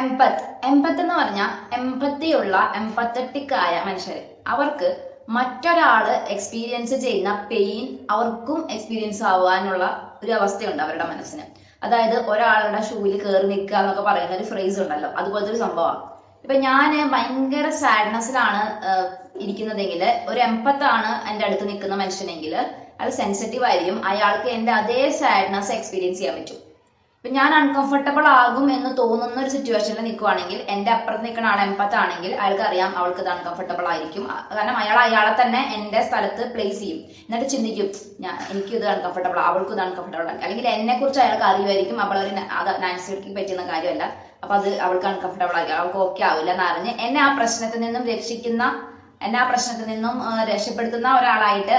എംപത്ത് എന്ന് പറഞ്ഞാൽ എംപത്തിയുള്ള എംപത്തറ്റിക് ആയ മനുഷ്യർ. അവർക്ക് മറ്റൊരാള് എക്സ്പീരിയൻസ് ചെയ്യുന്ന പെയിൻ അവർക്കും എക്സ്പീരിയൻസ് ആവാനുള്ള ഒരു അവസ്ഥയുണ്ട് അവരുടെ മനസ്സിന്. അതായത് ഒരാളുടെ ഷൂവിൽ കയറി നിൽക്കുക എന്നൊക്കെ പറയുന്ന ഒരു ഫ്രേസ് ഉണ്ടല്ലോ, അതുപോലത്തെ ഒരു സംഭവമാണ്. ഇപ്പൊ ഞാൻ ഭയങ്കര സാഡ്നെസ്സിലാണ് ഇരിക്കുന്നതെങ്കിൽ ഒരു എംപത്താണ് എൻ്റെ അടുത്ത് നിൽക്കുന്ന മനുഷ്യനെങ്കിൽ അയാൾ സെൻസിറ്റീവ് ആയിരിക്കും. അയാൾക്ക് എൻ്റെ അതേ സാഡ്നെസ് എക്സ്പീരിയൻസ് ചെയ്യാൻ പറ്റും. ഇപ്പൊ ഞാൻ അൺകംഫർട്ടബിൾ ആകും എന്ന് തോന്നുന്ന ഒരു സിറ്റുവേഷനിൽ നിൽക്കുവാണെങ്കിൽ എന്റെ അപ്പുറത്ത് നിൽക്കുന്ന ആൾ എംപത്ത് ആണെങ്കിൽ അയാൾക്ക് അറിയാം അവൾക്ക് ഇത് അൺകംഫർട്ടബിൾ ആയിരിക്കും. കാരണം അയാളെ തന്നെ എന്റെ സ്ഥലത്ത് പ്ലേസ് ചെയ്യും. എന്നിട്ട് ചിന്തിക്കും, എനിക്ക് ഇത് അൺകംഫർട്ടബിൾ, അവൾക്ക് ഇത് അൺകംഫർട്ടബിൾ ആണ്, അല്ലെങ്കിൽ എന്നെ കുറിച്ച് അയാൾക്ക് അറിയുമായിരിക്കും. അപ്പോൾ അത് നാൻസിക്ക് പറ്റുന്ന കാര്യമല്ല, അപ്പൊ അത് അവൾക്ക് അൺകംഫർട്ടബിൾ ആയിരിക്കും, അവൾക്ക് ഓക്കെ ആവില്ല എന്നറിഞ്ഞ് എന്നെ ആ പ്രശ്നത്തിൽ നിന്നും രക്ഷപ്പെടുത്തുന്ന ഒരാളായിട്ട്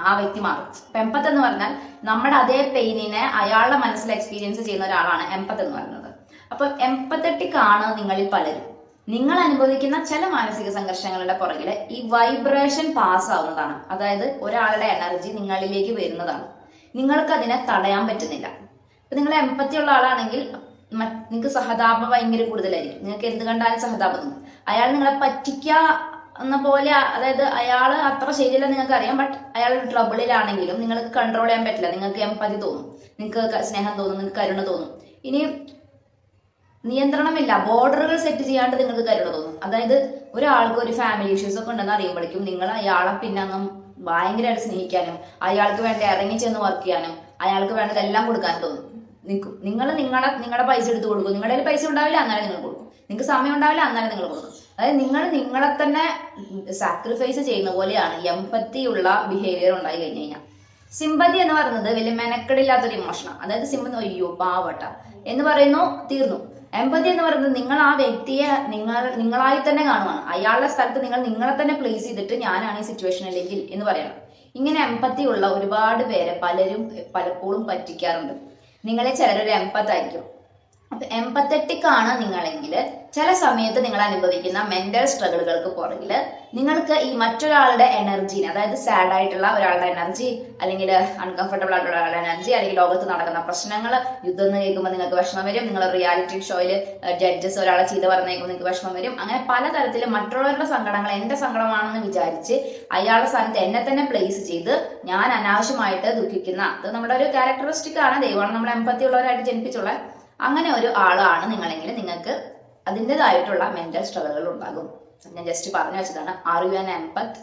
ആ വ്യക്തി മാറും. എംപത്ത് എന്ന് പറഞ്ഞാൽ നമ്മുടെ അതേ പെയിനിനെ അയാളുടെ മനസ്സിൽ എക്സ്പീരിയൻസ് ചെയ്യുന്ന ഒരാളാണ് എംപത്ത് എന്ന് പറയുന്നത്. അപ്പൊ എംപത്തറ്റിക് ആണ് നിങ്ങളിൽ പലരും. നിങ്ങൾ അനുഭവിക്കുന്ന ചില മാനസിക സംഘർഷങ്ങളുടെ പുറകില് ഈ വൈബ്രേഷൻ പാസ് ആവുന്നതാണ്. അതായത് ഒരാളുടെ എനർജി നിങ്ങളിലേക്ക് വരുന്നതാണ്. നിങ്ങൾക്ക് അതിനെ തടയാൻ പറ്റുന്നില്ല. ഇപ്പൊ നിങ്ങൾ എംപത്തി ഉള്ള ആളാണെങ്കിൽ നിങ്ങൾക്ക് സഹതാപം ഭയങ്കര കൂടുതലായിരിക്കും. നിങ്ങൾക്ക് എന്ത് കണ്ടാലും സഹതാപം തോന്നും. അയാൾ നിങ്ങളെ പറ്റിക്കുക എന്ന പോലെ, അതായത് അയാള് അത്ര ശരിയല്ല നിങ്ങൾക്ക് അറിയാം, ബട്ട് അയാൾ ട്രബിളിലാണെങ്കിലും നിങ്ങൾക്ക് കൺട്രോൾ ചെയ്യാൻ പറ്റില്ല. നിങ്ങൾക്ക് എംപതി തോന്നും, നിങ്ങൾക്ക് സ്നേഹം തോന്നും, നിങ്ങൾക്ക് കരുണ തോന്നും. ഇനി നിയന്ത്രണമില്ല, ബോർഡറുകൾ സെറ്റ് ചെയ്യാണ്ട് നിങ്ങൾക്ക് കരുണ തോന്നും. അതായത് ഒരാൾക്ക് ഒരു ഫാമിലി ഇഷ്യൂസ് ഒക്കെ ഉണ്ടെന്ന് അറിയുമ്പോഴേക്കും നിങ്ങൾ അയാളെ പിന്നെ അങ്ങ് ഭയങ്കരമായിട്ട് സ്നേഹിക്കാനും അയാൾക്ക് വേണ്ട ഇറങ്ങി ചെന്ന് വർക്ക് ചെയ്യാനും അയാൾക്ക് വേണ്ടതെല്ലാം കൊടുക്കാനും തോന്നും. നിങ്ങളുടെ പൈസ എടുത്ത് കൊടുക്കും. നിങ്ങളുടെ കയ്യിൽ പൈസ ഉണ്ടാവില്ല, അന്നേരം നിങ്ങൾ കൊടുക്കും. നിങ്ങൾക്ക് സമയം ഉണ്ടാവില്ല, അന്നേരം നിങ്ങൾ കൊടുക്കും. അതായത് നിങ്ങളെ തന്നെ സാക്രിഫൈസ് ചെയ്യുന്ന പോലെയാണ് എംപത്തി ഉള്ള ബിഹേവിയർ ഉണ്ടായി കഴിഞ്ഞു കഴിഞ്ഞാൽ. സിമ്പതി എന്ന് പറയുന്നത് വലിയ മെനക്കെടില്ലാത്തൊരു ഇമോഷനാണ്. അതായത് സിമ്പതി, അയ്യോ പാവട്ട എന്ന് പറയുന്നു, തീർന്നു. എംപതി എന്ന് പറയുന്നത് നിങ്ങൾ ആ വ്യക്തിയെ നിങ്ങളായി തന്നെ കാണുവാണ്. അയാളുടെ സ്ഥലത്ത് നിങ്ങളെ തന്നെ പ്ലേസ് ചെയ്തിട്ട് ഞാനാണ് ഈ സിറ്റുവേഷനിലേക്ക് എന്ന് പറയണം. ഇങ്ങനെ എംപത്തി ഉള്ള ഒരുപാട് പേരെ പലപ്പോഴും പറ്റിക്കാറുണ്ട്. നിങ്ങളെ ചിലരൊരു എംപത്തായിരിക്കും. അപ്പൊ എംപത്തറ്റിക് ആണ് നിങ്ങളെങ്കിൽ ചില സമയത്ത് നിങ്ങൾ അനുഭവിക്കുന്ന മെന്റൽ സ്ട്രഗിളുകൾക്ക് പുറകില് നിങ്ങൾക്ക് ഈ മറ്റൊരാളുടെ എനർജീനെ, അതായത് സാഡ് ആയിട്ടുള്ള ഒരാളുടെ എനർജി, അല്ലെങ്കിൽ അൺകംഫർട്ടബിൾ ആയിട്ടുള്ള ഒരാളുടെ എനർജി, അല്ലെങ്കിൽ ലോകത്ത് നടക്കുന്ന പ്രശ്നങ്ങൾ, യുദ്ധം എന്ന് കേൾക്കുമ്പോൾ നിങ്ങൾക്ക് വിഷമം വരും. നിങ്ങൾ റിയാലിറ്റി ഷോയിൽ ജഡ്ജസ് ഒരാളെ ചെയ്ത് പറഞ്ഞേക്കുമ്പോൾ നിങ്ങൾക്ക് വിഷമം വരും. അങ്ങനെ പലതരത്തിലും മറ്റുള്ളവരുടെ സങ്കടങ്ങൾ എന്റെ സങ്കടമാണെന്ന് വിചാരിച്ച് അയാളുടെ സ്ഥാനത്ത് എന്നെ തന്നെ പ്ലേസ് ചെയ്ത് ഞാൻ അനാവശ്യമായിട്ട് ദുഃഖിക്കുന്ന, അത് നമ്മുടെ ഒരു ക്യാരക്ടറിസ്റ്റിക് ആണ്. ദൈവമാണ് നമ്മളെ എംപത്തി ഉള്ളവരായിട്ട് ജനിപ്പിച്ചുള്ള. അങ്ങനെ ഒരു ആളാണ് നിങ്ങളെങ്കിൽ നിങ്ങൾക്ക് അതിൻ്റെതായിട്ടുള്ള മെന്റൽ സ്ട്രഗിളുകൾ ഉണ്ടാകും. ഞാൻ ജസ്റ്റ് പറഞ്ഞു വെച്ചതാണ്. Are you an എംപത്ത്?